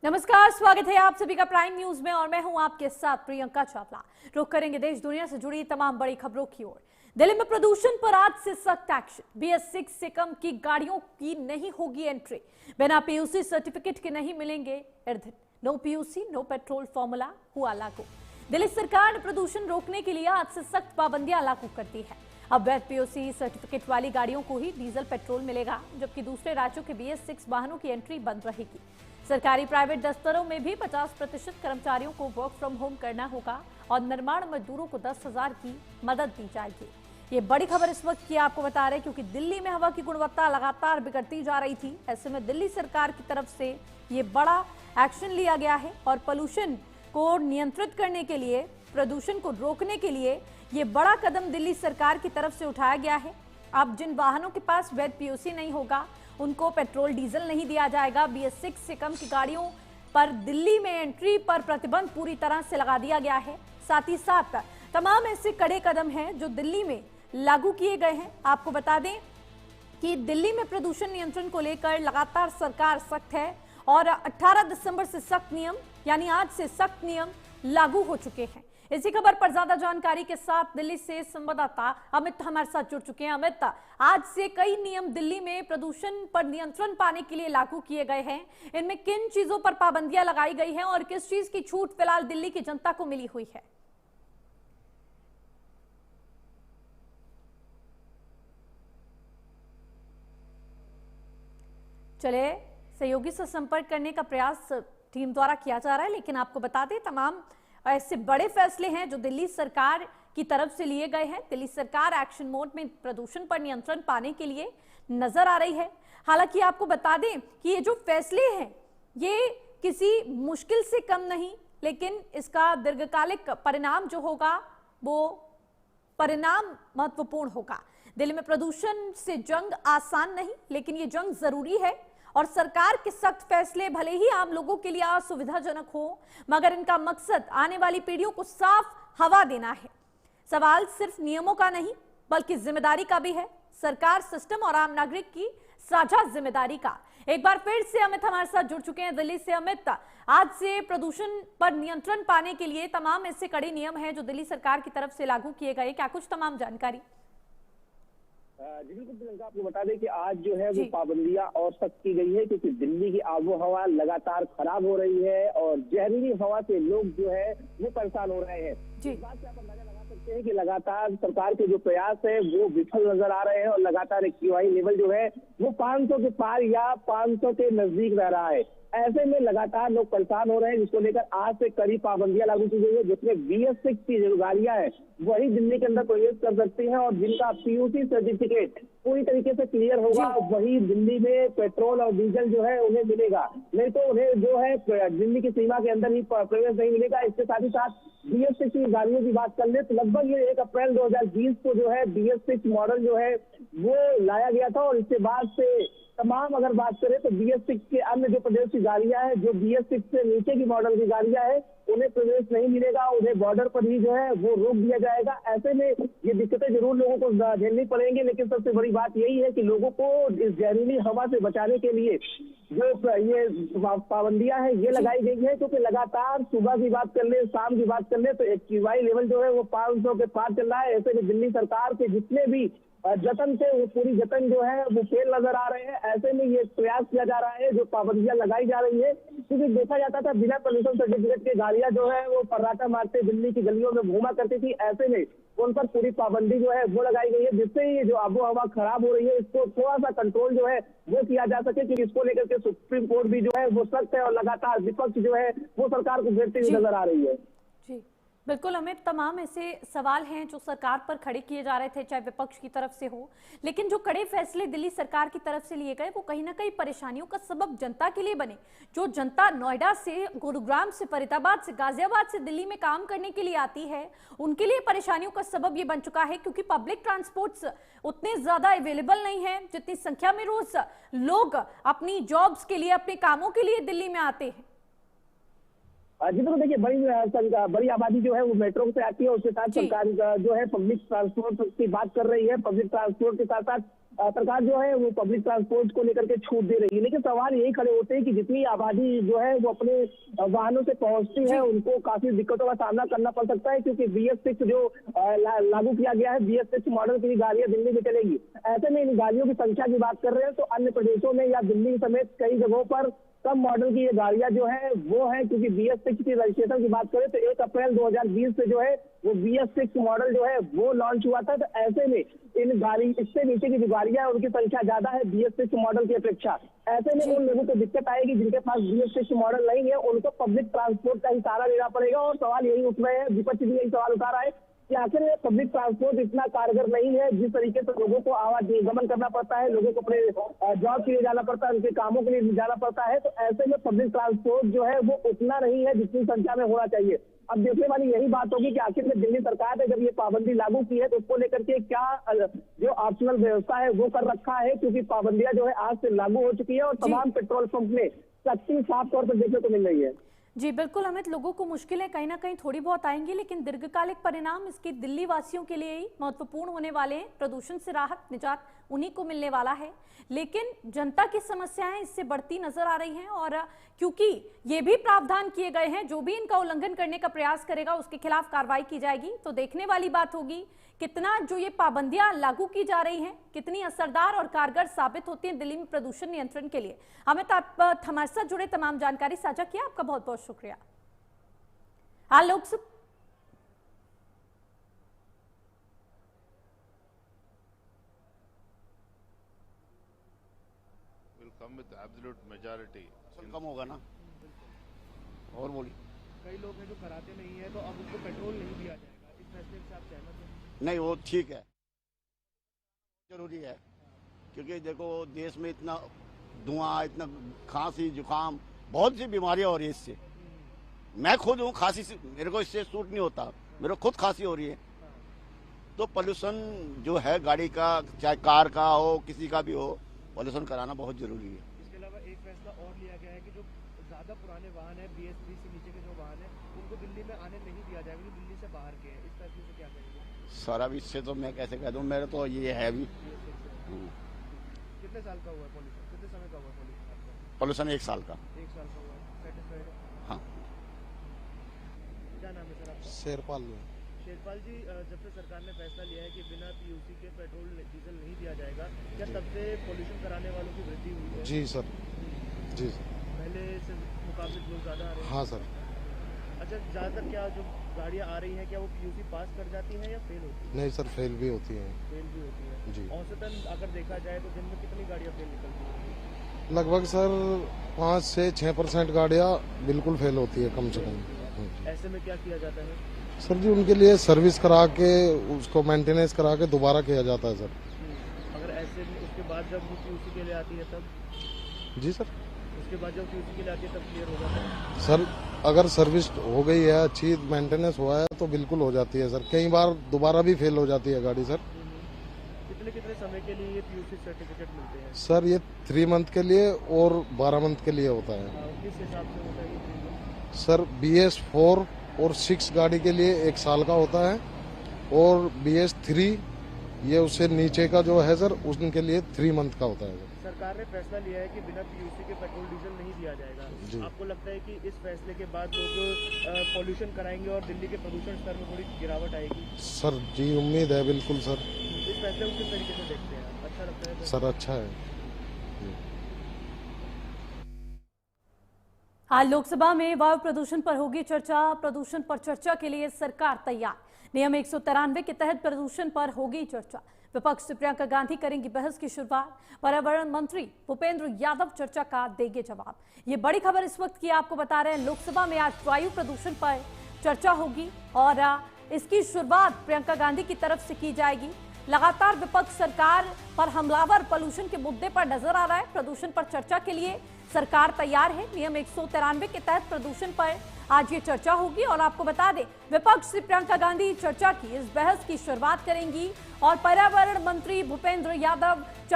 नमस्कार, स्वागत है आप सभी का प्राइम न्यूज में और मैं हूं आपके साथ प्रियंका चावला। रुख करेंगे देश दुनिया से जुड़ी तमाम बड़ी खबरों की ओर। दिल्ली में प्रदूषण पर आज से सख्त एक्शन। BS6 से कम की गाड़ियों की नहीं होगी एंट्री। बिना PUC सर्टिफिकेट के नहीं मिलेंगे ईंधन। No PUC no petrol formula हुआ लागू। दिल्ली सरकार ने प्रदूषण रोकने के लिए आज से सख्त पाबंदियां लागू कर दी है। अब वैध PUC सर्टिफिकेट वाली गाड़ियों को ही डीजल पेट्रोल मिलेगा, जबकि दूसरे राज्यों के BS6 वाहनों की एंट्री बंद रहेगी। सरकारी प्राइवेट दफ्तरों में भी 50% कर्मचारियों को वर्क फ्रॉम होम करना होगा और निर्माण मजदूरों को 10,000 की मदद दी जाएगी। ये बड़ी खबर इस वक्त की आपको बता रहे हैं क्योंकि दिल्ली में हवा की गुणवत्ता लगातार बिगड़ती जा रही थी। ऐसे में दिल्ली सरकार की तरफ से ये बड़ा एक्शन लिया गया है और पोल्यूशन को नियंत्रित करने के लिए, प्रदूषण को रोकने के लिए ये बड़ा कदम दिल्ली सरकार की तरफ से उठाया गया है। अब जिन वाहनों के पास वैध PUC नहीं होगा उनको पेट्रोल डीजल नहीं दिया जाएगा। BS6 से कम की गाड़ियों पर दिल्ली में एंट्री पर प्रतिबंध पूरी तरह से लगा दिया गया है। साथ ही साथ तमाम ऐसे कड़े कदम हैं जो दिल्ली में लागू किए गए हैं। आपको बता दें कि दिल्ली में प्रदूषण नियंत्रण को लेकर लगातार सरकार सख्त है और 18 दिसंबर से सख्त नियम, यानी आज से सख्त नियम लागू हो चुके हैं। इसी खबर पर ज्यादा जानकारी के साथ दिल्ली से संवाददाता अमित हमारे साथ जुड़ चुके हैं। अमित, आज से कई नियम दिल्ली में प्रदूषण पर नियंत्रण पाने के लिए लागू किए गए हैं। इनमें किन चीजों पर पाबंदियां लगाई गई हैं और किस चीज की छूट फिलहाल दिल्ली की जनता को मिली हुई है? चले सहयोगी से संपर्क करने का प्रयास टीम द्वारा किया जा रहा है, लेकिन आपको बता दें तमाम ऐसे बड़े फैसले हैं जो दिल्ली सरकार की तरफ से लिए गए हैं। दिल्ली सरकार एक्शन मोड में प्रदूषण पर नियंत्रण पाने के लिए नजर आ रही है। हालांकि आपको बता दें कि ये जो फैसले हैं ये किसी मुश्किल से कम नहीं, लेकिन इसका दीर्घकालिक परिणाम जो होगा वो परिणाम महत्वपूर्ण होगा। दिल्ली में प्रदूषण से जंग आसान नहीं, लेकिन ये जंग जरूरी है और सरकार के सख्त फैसले भले ही आम लोगों के लिए असुविधाजनक हो, मगर इनका मकसद आने वाली पीढ़ियों को साफ हवा देना है। सवाल सिर्फ नियमों का नहीं बल्कि जिम्मेदारी का भी है, सरकार, सिस्टम और आम नागरिक की साझा जिम्मेदारी का। एक बार फिर से अमित हमारे साथ जुड़ चुके हैं दिल्ली से। अमित, आज से प्रदूषण पर नियंत्रण पाने के लिए तमाम ऐसे कड़े नियम हैं जो दिल्ली सरकार की तरफ से लागू किए गए, क्या कुछ तमाम जानकारी? जी बिल्कुल प्रियंका, आपको बता दें कि आज जो है वो पाबंदियां और सख्त की गई है क्योंकि दिल्ली की आबो हवा लगातार खराब हो रही है और जहरीली हवा से लोग जो है वो परेशान हो रहे हैं। इस बात से आप अंदाजा लगा सकते हैं कि लगातार सरकार के जो प्रयास है वो विफल नजर आ रहे हैं और लगातार AQI लेवल जो है वो 500 के पार या 500 के नजदीक रह रहा है। ऐसे में लगातार लोग परेशान हो रहे हैं, जिसको लेकर आज से कड़ी पाबंदियां लागू की गई है, जिसमें BS6 की जो गाड़ियां हैं वही दिल्ली के अंदर प्रवेश कर सकती हैं और जिनका PUC सर्टिफिकेट पूरी तरीके से क्लियर होगा वही दिल्ली में पेट्रोल और डीजल जो है उन्हें मिलेगा, नहीं तो उन्हें जो है दिल्ली की सीमा के अंदर ही प्रवेश नहीं मिलेगा। इसके साथ ही साथ BS6 की गाड़ियों की बात कर ले तो लगभग ये 1 अप्रैल 2020 को जो है BS6 मॉडल जो है वो लाया गया था और इसके बाद से तमाम अगर बात करें तो BS6 के अन्य जो प्रदेश की गाड़ियां हैं, जो BS6 से नीचे की मॉडल की गाड़ियां हैं, उन्हें प्रवेश नहीं मिलेगा, उन्हें बॉर्डर पर ही जो है वो रोक दिया जाएगा। ऐसे में ये दिक्कतें जरूर लोगों को झेलनी पड़ेंगी, लेकिन सबसे बड़ी बात यही है कि लोगों को इस जहरीली हवा से बचाने के लिए जो ये पाबंदियां हैं ये लगाई गई है, क्योंकि लगातार सुबह की बात कर ले, शाम की बात कर ले तो AQI लेवल जो है वो 500 के पार चल रहा है। ऐसे में दिल्ली सरकार के जितने भी जतन थे वो पूरी जतन जो है वो फेल नजर आ रहे हैं। ऐसे में ये प्रयास किया जा रहा है, जो पाबंदियां लगाई जा रही है, क्योंकि देखा जाता था बिना पोल्यूशन सर्टिफिकेट के गाड़ियां जो है वो फर्राटा मारते दिल्ली की गलियों में घूमा करती थी। ऐसे में उन पर पूरी पाबंदी जो है वो लगाई गई है, जिससे ये जो आबो हवा खराब हो रही है इसको थोड़ा सा कंट्रोल जो है वो किया जा सके, क्योंकि इसको लेकर के सुप्रीम कोर्ट भी जो है वो सख्त है और लगातार विपक्ष जो है वो सरकार को घेरती हुई नजर आ रही है। जी बिल्कुल अमित, तमाम ऐसे सवाल हैं जो सरकार पर खड़े किए जा रहे थे, चाहे विपक्ष की तरफ से हो, लेकिन जो कड़े फैसले दिल्ली सरकार की तरफ से लिए गए वो कहीं ना कहीं परेशानियों का सबब जनता के लिए बने। जो जनता नोएडा से, गुरुग्राम से, फरीदाबाद से, गाजियाबाद से दिल्ली में काम करने के लिए आती है, उनके लिए परेशानियों का सबब ये बन चुका है, क्योंकि पब्लिक ट्रांसपोर्ट्स उतने ज्यादा अवेलेबल नहीं है जितनी संख्या में रोज लोग अपनी जॉब्स के लिए, अपने कामों के लिए दिल्ली में आते हैं। जी तो देखिए, बड़ी आबादी जो है वो मेट्रो से आती है, उसके साथ सरकार जो है पब्लिक ट्रांसपोर्ट की बात कर रही है। पब्लिक ट्रांसपोर्ट के साथ साथ सरकार जो है वो पब्लिक ट्रांसपोर्ट को लेकर के छूट दे रही है, लेकिन सवाल यही खड़े होते हैं कि जितनी आबादी जो है वो अपने वाहनों से पहुंचती है, उनको काफी दिक्कतों का सामना करना पड़ सकता है, क्योंकि BS6 जो लागू किया गया है, BS6 मॉडल की गाड़ियां दिल्ली में चलेगी। ऐसे में इन गाड़ियों की संख्या की बात कर रहे हैं तो अन्य प्रदेशों में या दिल्ली समेत कई जगहों पर कम मॉडल की ये गाड़ियां जो है वो है, क्योंकि BS6 की रजिस्ट्रेशन की बात करें तो 1 अप्रैल 2020 से जो है वो BS6 मॉडल जो है वो लॉन्च हुआ था। तो ऐसे में इन गाड़ी इससे नीचे की जो गाड़ियां है उनकी संख्या ज्यादा है BS6 मॉडल की अपेक्षा। ऐसे में उन लोगों को दिक्कत आएगी जिनके पास BS6 मॉडल नहीं है, उनको पब्लिक ट्रांसपोर्ट का ही सहारा लेना पड़ेगा। और सवाल यही उठ रहे हैं, विपक्ष भी यही सवाल उठा रहा है कि आखिर पब्लिक ट्रांसपोर्ट इतना कारगर नहीं है। जिस तरीके से लोगों को आवागमन करना पड़ता है, लोगों को अपने जॉब के लिए जाना पड़ता है, उनके कामों के लिए जाना पड़ता है, तो ऐसे में पब्लिक ट्रांसपोर्ट जो है वो उतना नहीं है जितनी संख्या में होना चाहिए। अब देखने वाली यही बात होगी कि आखिर में दिल्ली सरकार ने जब ये पाबंदी लागू की है तो उसको लेकर के क्या जो ऑप्शनल व्यवस्था है वो कर रखा है, क्योंकि पाबंदियां जो है आज से लागू हो चुकी है और तमाम पेट्रोल पंप में सख्ती साफ तौर पर देखने को मिल रही है। जी बिल्कुल अमित, लोगों को मुश्किलें कहीं ना कहीं थोड़ी बहुत आएंगी, लेकिन दीर्घकालिक परिणाम इसके दिल्ली वासियों के लिए ही महत्वपूर्ण होने वाले हैं। प्रदूषण से राहत निजात उन्हीं को मिलने वाला है, लेकिन जनता की समस्याएं इससे बढ़ती नजर आ रही हैं। और क्योंकि ये भी प्रावधान किए गए हैं, जो भी इनका उल्लंघन करने का प्रयास करेगा उसके खिलाफ कार्रवाई की जाएगी। तो देखने वाली बात होगी कितना जो ये पाबंदियां लागू की जा रही हैं कितनी असरदार और कारगर साबित होती हैं दिल्ली में प्रदूषण नियंत्रण के लिए। अमित, आप हमारे साथ जुड़े तमाम जानकारी साझा किया, आपका बहुत बहुत शुक्रिया। हाँ, Lok Sabha come with absolute majority. कम होगा ना। और बोलिए, कई लोग हैं जो कराते नहीं है तो अब उनको पेट्रोल नहीं दिया जाएगा, इस फैसले से आप सहमत हैं? नहीं वो ठीक है, जरूरी है, क्योंकि देखो देश में इतना धुआं, इतना खांसी जुकाम, बहुत सी बीमारियां हो रही है इससे। मैं खुद हूँ खांसी से, मेरे को इससे सूट नहीं होता, मेरे को खुद खांसी हो रही है। तो पोल्यूशन जो है गाड़ी का, चाहे कार का हो किसी का भी हो, पोल्यूशन कराना बहुत जरूरी है। इसके अलावा एक फैसला और लिया गया है कि जो ज्यादा पुराने वाहन है, BS3 से नीचे के जो वाहन है, उनको दिल्ली में आने नहीं दिया जाएगा, जो दिल्ली से बाहर के हैं। इस फैसले से क्या करेंगे? सर अब इससे तो मैं कैसे कह दूं, मेरे तो ये है अभी। कितने साल का हुआ पॉल्यूशन, कितने समय का हुआ पॉल्यूशन? पोल्यूशन 1 साल का। 1 साल का हुआ, सेटिस्फाइड है? हाँ। क्या नाम है सर आपका? शेरपाल। शेरपाल जी, जब से सरकार ने फैसला लिया है कि बिना PUC के पेट्रोल डीजल नहीं दिया जाएगा, क्या तब से पोल्यूशन कराने वालों की वृद्धि हुई है? जी सर, जी सर। पहले से मुकाबले लोग ज्यादा आ रहे हैं? हाँ सर। अच्छा, ज्यादातर क्या जो गाड़ियाँ आ रही हैं क्या वो PUC पास कर जाती हैं या फेल होती है? नहीं सर, फेल भी होती हैं। फेल भी होती है जी। औसतन अगर देखा जाए तो दिन में कितनी गाड़ियाँ फेल निकलती हैं? लगभग सर 5 से 6% गाड़ियाँ बिल्कुल फेल होती है कम से कम। ऐसे में क्या किया जाता है? सर जी उनके लिए सर्विस करा के, उसको मेंटेनेंस करा के दोबारा किया जाता है सर। अगर ऐसे में उसके बाद जब वो PUC के लिए आती है तब? जी सर। उसके बाद जब PUC के लिए आती है तब क्लियर होगा सर अगर सर्विस हो गई है, अच्छी मेंटेनेंस हुआ है तो बिल्कुल हो जाती है सर। कई बार दोबारा भी फेल हो जाती है गाड़ी सर। कितने कितने समय के लिए ये PUC सर्टिफिकेट मिलते हैं? सर ये 3 मंथ के लिए और 12 मंथ के लिए होता है। किस हिसाब से होता है ये? सर BS4 और 6 गाड़ी के लिए 1 साल का होता है, और BS3 ये उससे नीचे का जो है सर उनके लिए 3 मंथ का होता है। सरकार ने फैसला लिया है कि बिना PUC के पेट्रोल डीजल नहीं दिया जाएगा। आपको लगता है कि इस फैसले के बाद लोग पॉल्यूशन कराएंगे और दिल्ली के प्रदूषण स्तर में थोड़ी गिरावट आएगी? सर जी उम्मीद है बिल्कुल सर। इस फैसले को किस तरीके से देखते हैं, अच्छा लगता है? सर अच्छा है। आज लोकसभा में वायु प्रदूषण पर होगी चर्चा। प्रदूषण पर चर्चा के लिए सरकार तैयार। नियम 193 के तहत प्रदूषण पर होगी चर्चा। विपक्ष से प्रियंका गांधी करेंगी बहस की शुरुआत। पर्यावरण मंत्री भूपेंद्र यादव चर्चा का देंगे जवाब। ये बड़ी खबर इस वक्त की आपको बता रहे हैं। लोकसभा में आज वायु प्रदूषण पर चर्चा होगी और इसकी शुरुआत प्रियंका गांधी की तरफ से की जाएगी। लगातार विपक्ष सरकार पर हमलावर पोल्यूशन के मुद्दे पर नजर आ रहा है। प्रदूषण पर चर्चा के लिए सरकार तैयार है। नियम 193 के तहत प्रदूषण पर आज ये चर्चा होगी और आपको बता दें विपक्ष से प्रियंका गांधी चर्चा की इस बहस की शुरुआत करेंगी और पर्यावरण मंत्री भूपेंद्र यादव चर्चा